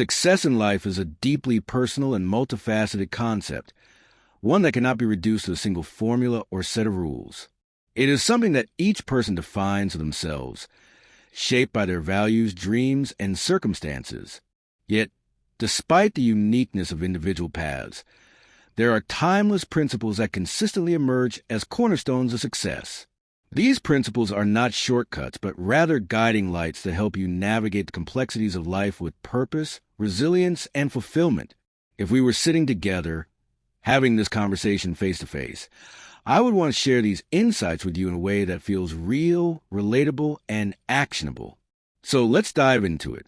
Success in life is a deeply personal and multifaceted concept, one that cannot be reduced to a single formula or set of rules. It is something that each person defines for themselves, shaped by their values, dreams, and circumstances. Yet, despite the uniqueness of individual paths, there are timeless principles that consistently emerge as cornerstones of success. These principles are not shortcuts, but rather guiding lights that help you navigate the complexities of life with purpose, resilience, and fulfillment. If we were sitting together, having this conversation face to face, I would want to share these insights with you in a way that feels real, relatable, and actionable. So let's dive into it.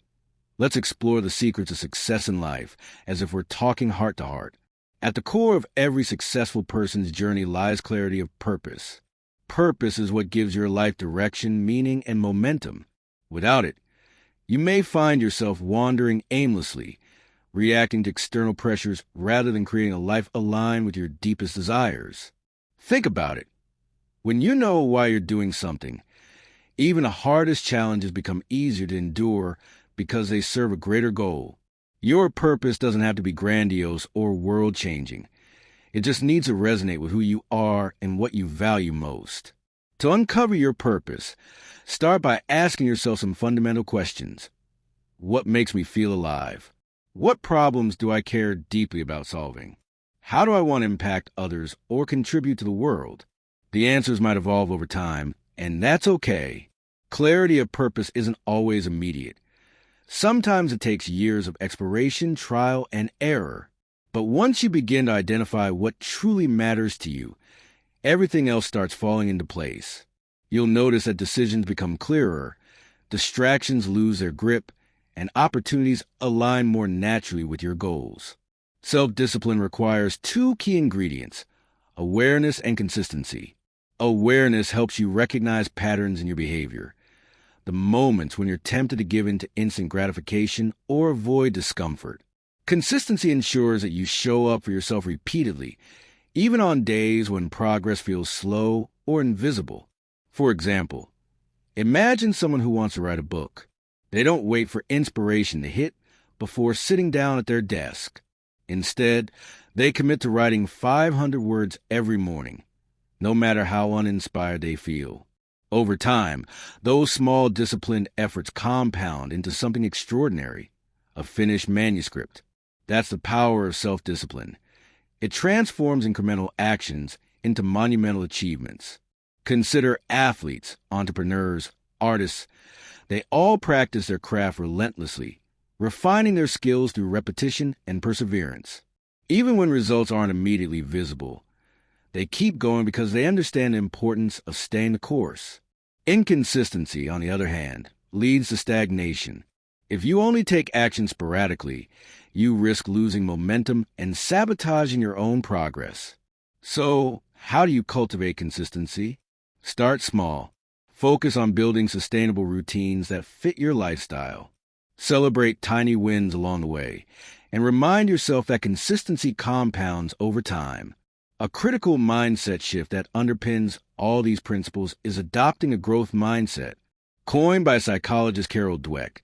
Let's explore the secrets of success in life as if we're talking heart to heart. At the core of every successful person's journey lies clarity of purpose. Purpose is what gives your life direction, meaning, and momentum. Without it, you may find yourself wandering aimlessly, reacting to external pressures rather than creating a life aligned with your deepest desires. Think about it. When you know why you're doing something, even the hardest challenges become easier to endure because they serve a greater goal. Your purpose doesn't have to be grandiose or world-changing. It just needs to resonate with who you are and what you value most. To uncover your purpose, start by asking yourself some fundamental questions. What makes me feel alive? What problems do I care deeply about solving? How do I want to impact others or contribute to the world? The answers might evolve over time, and that's okay. Clarity of purpose isn't always immediate. Sometimes it takes years of exploration, trial, and error. But once you begin to identify what truly matters to you, everything else starts falling into place. You'll notice that decisions become clearer, distractions lose their grip, and opportunities align more naturally with your goals. Self-discipline requires two key ingredients: awareness and consistency. Awareness helps you recognize patterns in your behavior, the moments when you're tempted to give in to instant gratification or avoid discomfort. Consistency ensures that you show up for yourself repeatedly, even on days when progress feels slow or invisible. For example, imagine someone who wants to write a book. They don't wait for inspiration to hit before sitting down at their desk. Instead, they commit to writing 500 words every morning, no matter how uninspired they feel. Over time, those small disciplined efforts compound into something extraordinary, a finished manuscript. That's the power of self-discipline. It transforms incremental actions into monumental achievements. Consider athletes, entrepreneurs, artists. They all practice their craft relentlessly, refining their skills through repetition and perseverance. Even when results aren't immediately visible, they keep going because they understand the importance of staying the course. Inconsistency, on the other hand, leads to stagnation. If you only take action sporadically, you risk losing momentum and sabotaging your own progress. So, how do you cultivate consistency? Start small. Focus on building sustainable routines that fit your lifestyle. Celebrate tiny wins along the way, and remind yourself that consistency compounds over time. A critical mindset shift that underpins all these principles is adopting a growth mindset. Coined by psychologist Carol Dweck,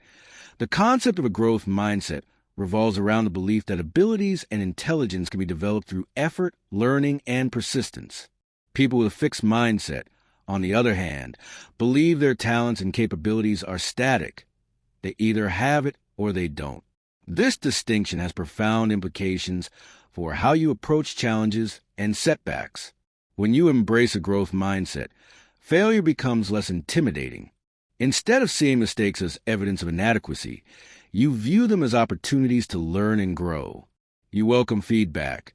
the concept of a growth mindset revolves around the belief that abilities and intelligence can be developed through effort, learning, and persistence. People with a fixed mindset, on the other hand, believe their talents and capabilities are static. They either have it or they don't. This distinction has profound implications for how you approach challenges and setbacks. When you embrace a growth mindset, failure becomes less intimidating. Instead of seeing mistakes as evidence of inadequacy, you view them as opportunities to learn and grow. You welcome feedback,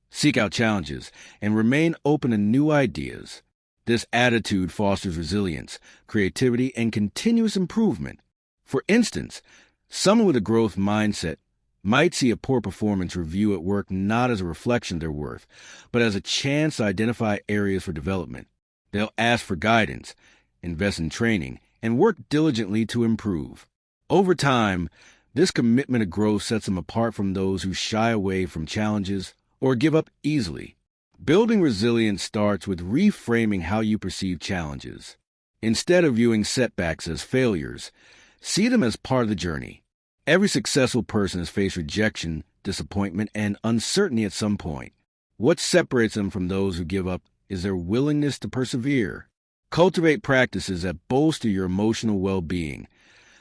seek out challenges, and remain open to new ideas. This attitude fosters resilience, creativity, and continuous improvement. For instance, someone with a growth mindset might see a poor performance review at work not as a reflection of their worth, but as a chance to identify areas for development. They'll ask for guidance, invest in training, and work diligently to improve. Over time, this commitment to growth sets them apart from those who shy away from challenges or give up easily. Building resilience starts with reframing how you perceive challenges. Instead of viewing setbacks as failures, see them as part of the journey. Every successful person has faced rejection, disappointment, and uncertainty at some point. What separates them from those who give up is their willingness to persevere. Cultivate practices that bolster your emotional well-being,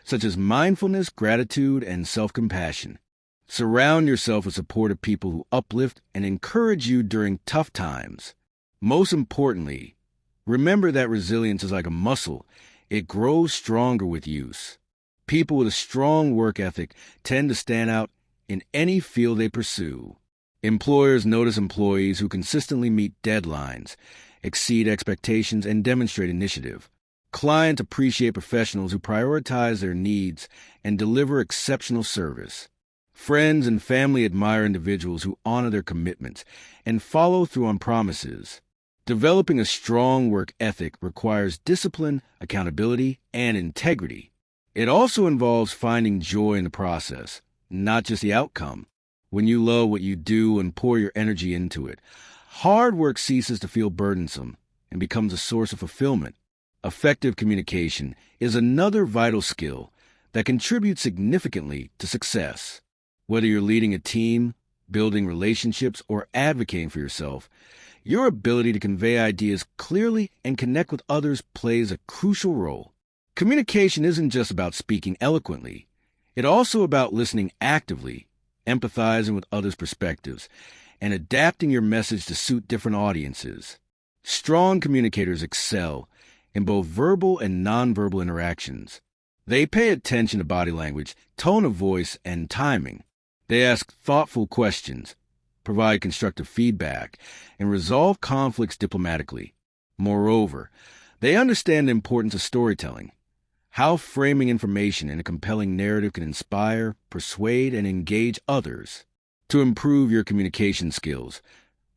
such as mindfulness, gratitude, and self-compassion. Surround yourself with supportive people who uplift and encourage you during tough times. Most importantly, remember that resilience is like a muscle. It grows stronger with use. People with a strong work ethic tend to stand out in any field they pursue. Employers notice employees who consistently meet deadlines, exceed expectations, and demonstrate initiative. Clients appreciate professionals who prioritize their needs and deliver exceptional service. Friends and family admire individuals who honor their commitments and follow through on promises. Developing a strong work ethic requires discipline, accountability, and integrity. It also involves finding joy in the process, not just the outcome. When you love what you do and pour your energy into it, hard work ceases to feel burdensome and becomes a source of fulfillment. Effective communication is another vital skill that contributes significantly to success. Whether you're leading a team, building relationships, or advocating for yourself, your ability to convey ideas clearly and connect with others plays a crucial role. Communication isn't just about speaking eloquently. It's also about listening actively, empathizing with others' perspectives, and adapting your message to suit different audiences. Strong communicators excel in both verbal and nonverbal interactions. They pay attention to body language, tone of voice, and timing. They ask thoughtful questions, provide constructive feedback, and resolve conflicts diplomatically. Moreover, they understand the importance of storytelling, how framing information in a compelling narrative can inspire, persuade, and engage others. To improve your communication skills,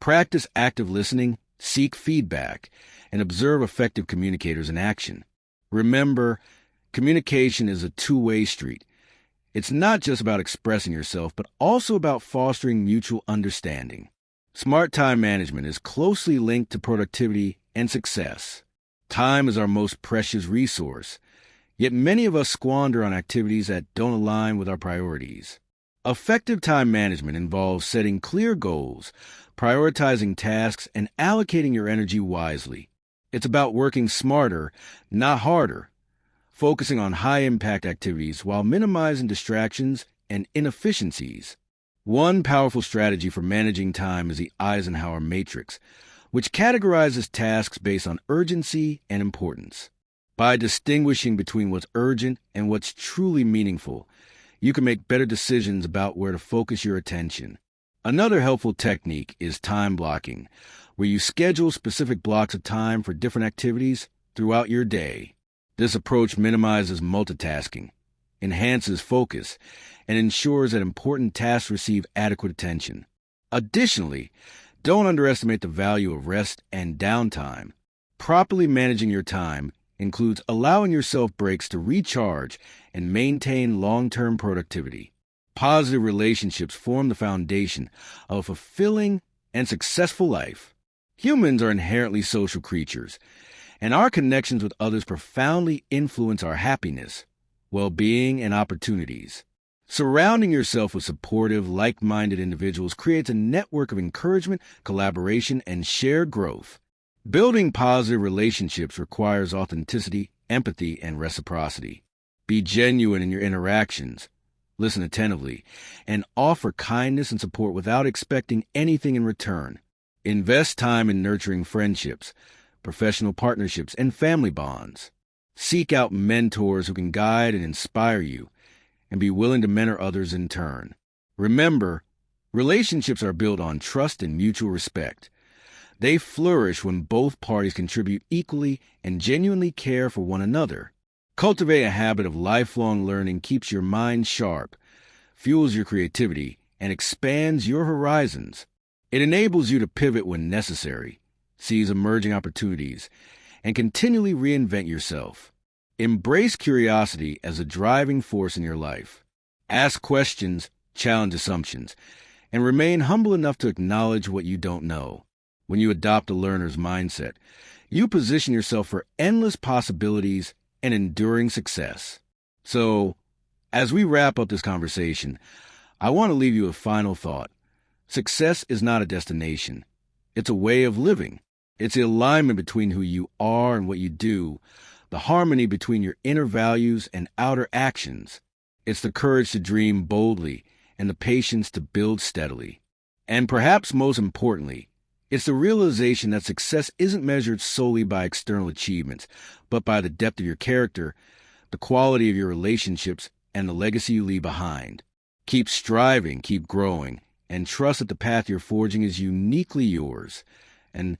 practice active listening, seek feedback, and observe effective communicators in action. Remember, communication is a two-way street. It's not just about expressing yourself, but also about fostering mutual understanding. Smart time management is closely linked to productivity and success. Time is our most precious resource, yet many of us squander on activities that don't align with our priorities. Effective time management involves setting clear goals, prioritizing tasks, and allocating your energy wisely. It's about working smarter, not harder, focusing on high-impact activities while minimizing distractions and inefficiencies. One powerful strategy for managing time is the Eisenhower Matrix, which categorizes tasks based on urgency and importance. By distinguishing between what's urgent and what's truly meaningful, you can make better decisions about where to focus your attention. Another helpful technique is time blocking, where you schedule specific blocks of time for different activities throughout your day. This approach minimizes multitasking, enhances focus, and ensures that important tasks receive adequate attention. Additionally, don't underestimate the value of rest and downtime. Properly managing your time includes allowing yourself breaks to recharge and maintain long-term productivity. Positive relationships form the foundation of a fulfilling and successful life. Humans are inherently social creatures, and our connections with others profoundly influence our happiness, well-being, and opportunities. Surrounding yourself with supportive, like-minded individuals creates a network of encouragement, collaboration, and shared growth. Building positive relationships requires authenticity, empathy, and reciprocity. Be genuine in your interactions, listen attentively, and offer kindness and support without expecting anything in return. Invest time in nurturing friendships, professional partnerships, and family bonds. Seek out mentors who can guide and inspire you, and be willing to mentor others in turn. Remember, relationships are built on trust and mutual respect. They flourish when both parties contribute equally and genuinely care for one another. Cultivate a habit of lifelong learning keeps your mind sharp, fuels your creativity, and expands your horizons. It enables you to pivot when necessary, seize emerging opportunities, and continually reinvent yourself. Embrace curiosity as a driving force in your life. Ask questions, challenge assumptions, and remain humble enough to acknowledge what you don't know. When you adopt a learner's mindset, you position yourself for endless possibilities and enduring success. So, As we wrap up this conversation, I want to leave you a final thought. Success is not a destination. It's a way of living. It's the alignment between who you are and what you do, the harmony between your inner values and outer actions. It's the courage to dream boldly and the patience to build steadily. And perhaps most importantly, it's the realization that success isn't measured solely by external achievements, but by the depth of your character, the quality of your relationships, and the legacy you leave behind. Keep striving, keep growing, and trust that the path you're forging is uniquely yours. And